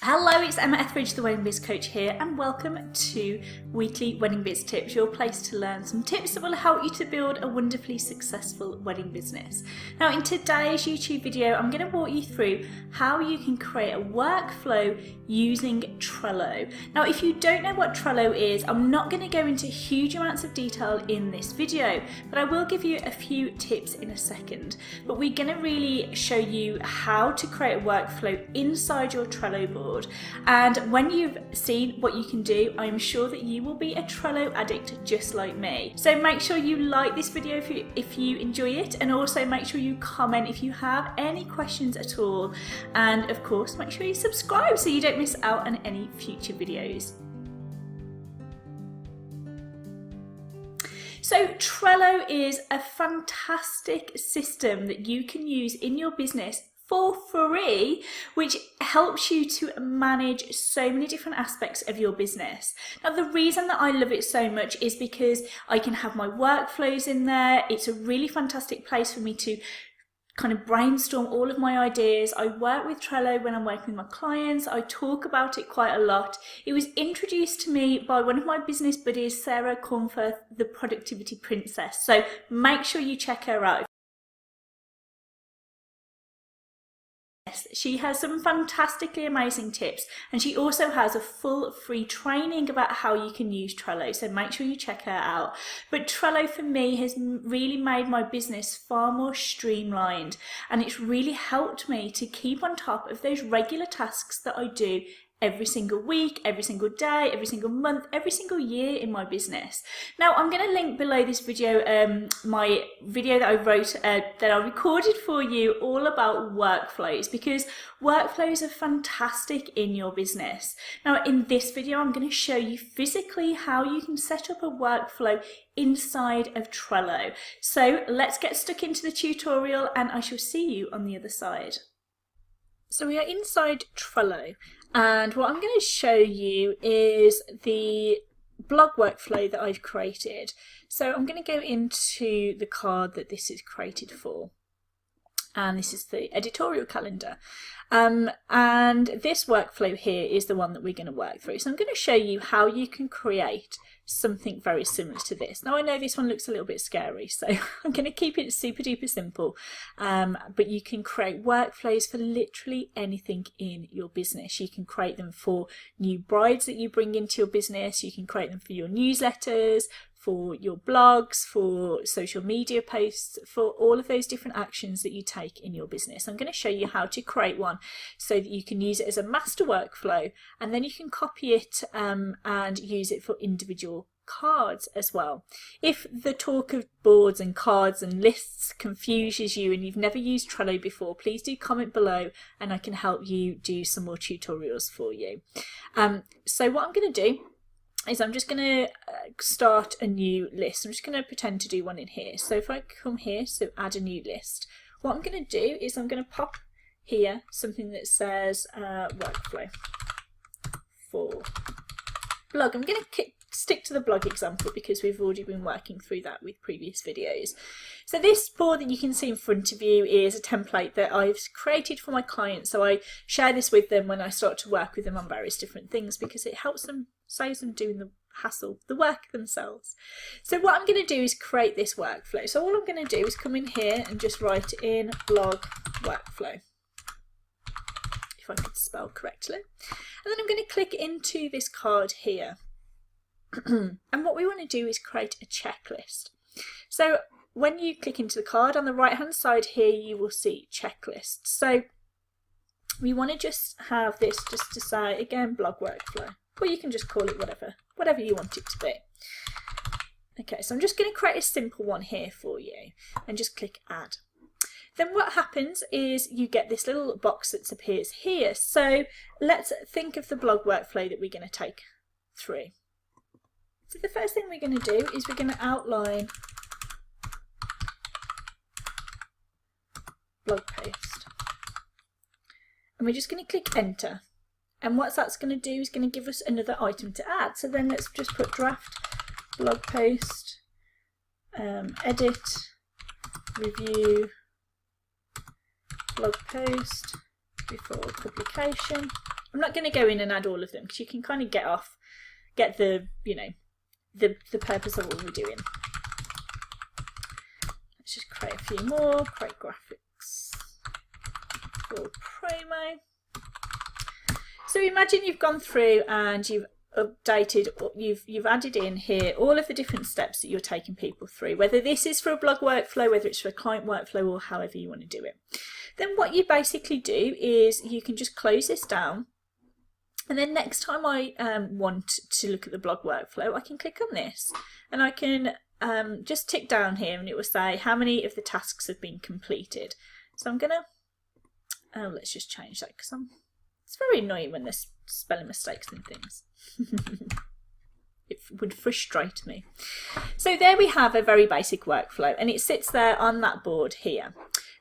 Hello, it's Emma Etheridge, the Wedding Biz Coach here, and welcome to Weekly Wedding Biz Tips, your place to learn some tips that will help you to build a wonderfully successful wedding business. Now, in today's YouTube video, I'm going to walk you through how you can create a workflow using Trello. Now, if you don't know what Trello is, I'm not going to go into huge amounts of detail in this video, but I will give you a few tips in a second. But we're going to really show you how to create a workflow inside your Trello board. And when you've seen what you can do, I'm sure that you will be a Trello addict just like me. So make sure you like this video if you enjoy it, and also make sure you comment if you have any questions at all. And of course, make sure you subscribe so you don't miss out on any future videos. So Trello is a fantastic system that you can use in your business for free, which helps you to manage so many different aspects of your business. Now, the reason that I love it so much is because I can have my workflows in there. It's a really fantastic place for me to kind of brainstorm all of my ideas. I work with Trello when I'm working with my clients. I talk about it quite a lot. It was introduced to me by one of my business buddies, Sarah Cornforth, the Productivity Princess. So make sure you check her out. She has some fantastically amazing tips, and she also has a full free training about how you can use Trello, so make sure you check her out. But Trello for me has really made my business far more streamlined, and it's really helped me to keep on top of those regular tasks that I do every single week, every single day, every single month, every single year in my business. Now, I'm going to link below this video my video that I wrote, that I recorded for you, all about workflows, because workflows are fantastic in your business. Now, in this video, I'm going to show you physically how you can set up a workflow inside of Trello. So let's get stuck into the tutorial, and I shall see you on the other side. So we are inside Trello, and what I'm going to show you is the blog workflow that I've created. So I'm going to go into the card that this is created for, and this is the editorial calendar. And this workflow here is the one that we're going to work through. So I'm going to show you how you can create something very similar to this. Now, I know this one looks a little bit scary, so I'm going to keep it super duper simple, but you can create workflows for literally anything in your business. You can create them for new brides that you bring into your business. You can create them for your newsletters, for your blogs, for social media posts, for all of those different actions that you take in your business. I'm going to show you how to create one so that you can use it as a master workflow, and then you can copy it and use it for individual cards as well. If the talk of boards and cards and lists confuses you and you've never used Trello before, please do comment below and I can help you do some more tutorials for you. So what I'm going to do is I'm just going to start a new list. I'm just going to pretend to do one in here. So if I come here, so add a new list, what I'm going to do is I'm going to pop here something that says workflow for blog. I'm going to stick to the blog example because we've already been working through that with previous videos. So this board that you can see in front of you is a template that I've created for my clients. So I share this with them when I start to work with them on various different things, because it helps them, saves them doing the hassle, the work themselves. So what I'm going to do is create this workflow. So all I'm going to do is come in here and just write in blog workflow, if I could spell correctly. And then I'm going to click into this card here. And what we want to do is create a checklist. So when you click into the card, on the right hand side here you will see checklist. So we want to just have this just to say, again, blog workflow, or you can just call it whatever you want it to be. Okay, so I'm just going to create a simple one here for you and just click add. Then what happens is you get this little box that appears here. So let's think of the blog workflow that we're going to take through. So the first thing we're going to do is we're going to outline blog post, and we're just going to click enter, and what that's going to do is going to give us another item to add. So then let's just put draft blog post, edit, review blog post before publication, I'm not going to go in and add all of them because you can kind of get the, you know, the purpose of what we're doing. Let's just create a few more, create graphics for promo. So imagine you've gone through and you've updated, you've added in here all of the different steps that you're taking people through, whether this is for a blog workflow, whether it's for a client workflow, or however you want to do it. Then what you basically do is you can just close this down, and then next time I want to look at the blog workflow, I can click on this and I can just tick down here and it will say how many of the tasks have been completed. So I'm gonna let's just change that because it's very annoying when there's spelling mistakes and things. It would frustrate me. So there we have a very basic workflow and it sits there on that board here.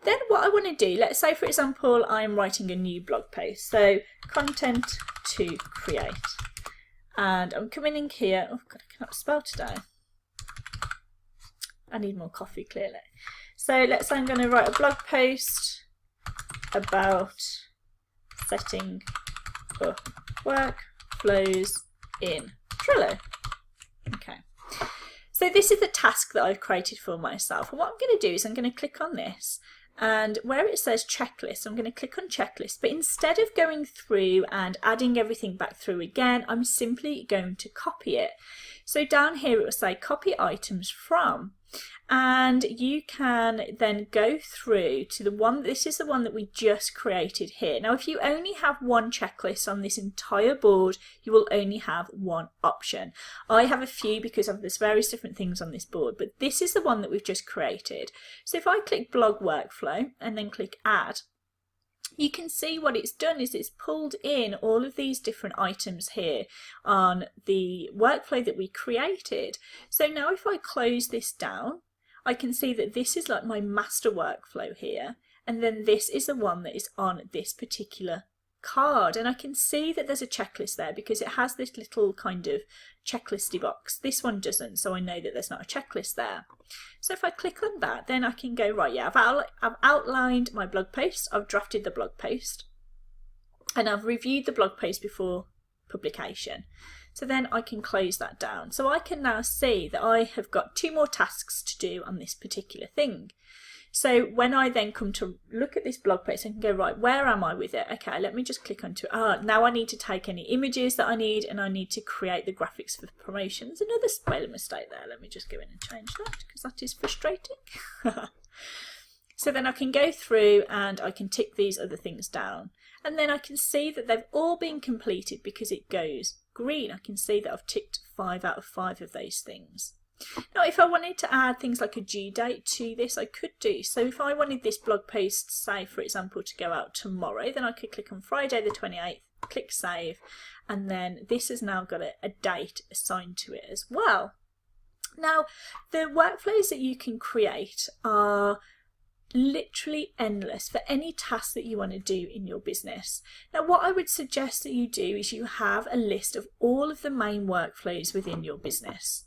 Then what I want to do, let's say for example I'm writing a new blog post, so content to create, and I'm coming in here, oh god I cannot spell today, I need more coffee clearly. So let's say I'm going to write a blog post about setting up workflows in Trello. Okay, so this is the task that I've created for myself, and what I'm going to do is I'm going to click on this, and where it says checklist, I'm going to click on checklist, but instead of going through and adding everything back through again, I'm simply going to copy it. So down here it will say copy items from, and you can then go through to the one, this is the one that we just created here. Now if you only have one checklist on this entire board, you will only have one option. I have a few because there's various different things on this board, but this is the one that we've just created. So if I click blog workflow and then click add, you can see what it's done is it's pulled in all of these different items here on the workflow that we created. So now if I close this down, I can see that this is like my master workflow here, and then this is the one that is on this particular card, and I can see that there's a checklist there because it has this little kind of checklisty box. This one doesn't, so I know that there's not a checklist there. So if I click on that, then I can go, right, yeah, I've outlined my blog post, I've drafted the blog post, and I've reviewed the blog post before publication. So then I can close that down. So I can now see that I have got 2 more tasks to do on this particular thing. So when I then come to look at this blog post, I can go, right, where am I with it? Okay, let me just click onto it. Now I need to take any images that I need, and I need to create the graphics for the promotions. Another spelling mistake there. Let me just go in and change that because that is frustrating. So then I can go through and I can tick these other things down. And then I can see that they've all been completed because it goes green. I can see that I've ticked 5 out of 5 of those things. Now if I wanted to add things like a due date to this, I could do. So if I wanted this blog post, say for example, to go out tomorrow, then I could click on Friday the 28th, click save, and then this has now got a date assigned to it as well. Now the workflows that you can create are literally endless for any task that you want to do in your business. Now what I would suggest that you do is you have a list of all of the main workflows within your business.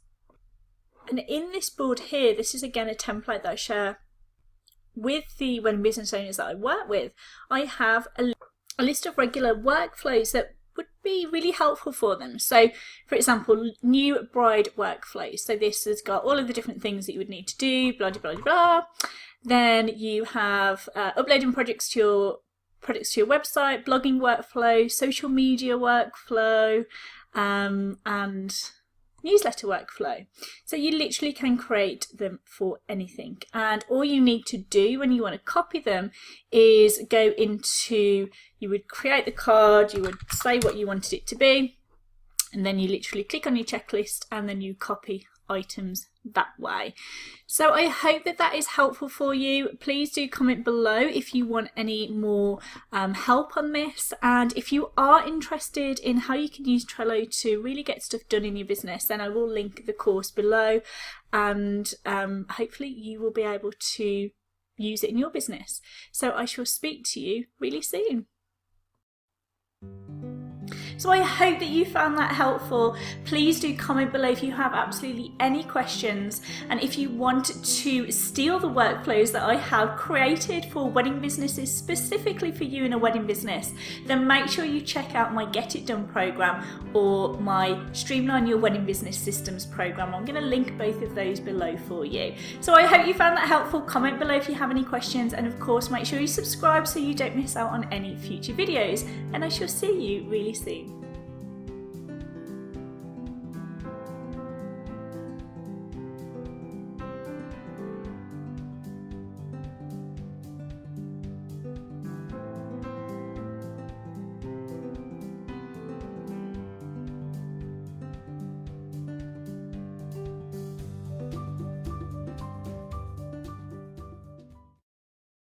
And in this board here, this is again a template that I share with the business owners that I work with. I have a list of regular workflows that would be really helpful for them. So for example, new bride workflows. So this has got all of the different things that you would need to do, blah, blah, blah, blah. Then you have uploading projects to your website, blogging workflow, social media workflow, and newsletter workflow. So you literally can create them for anything, and all you need to do when you want to copy them is go into, you would create the card, you would say what you wanted it to be, and then you literally click on your checklist and then you copy items that way. So I hope that that is helpful for you. Please do comment below if you want any more help on this, and if you are interested in how you can use Trello to really get stuff done in your business, then I will link the course below, and hopefully you will be able to use it in your business. So I shall speak to you really soon. So I hope that you found that helpful. Please do comment below if you have absolutely any questions, and if you want to steal the workflows that I have created for wedding businesses, specifically for you in a wedding business, then make sure you check out my Get It Done program or my Streamline Your Wedding Business Systems program. I'm going to link both of those below for you. So I hope you found that helpful. Comment below if you have any questions, and of course make sure you subscribe so you don't miss out on any future videos, and I shall see you really soon.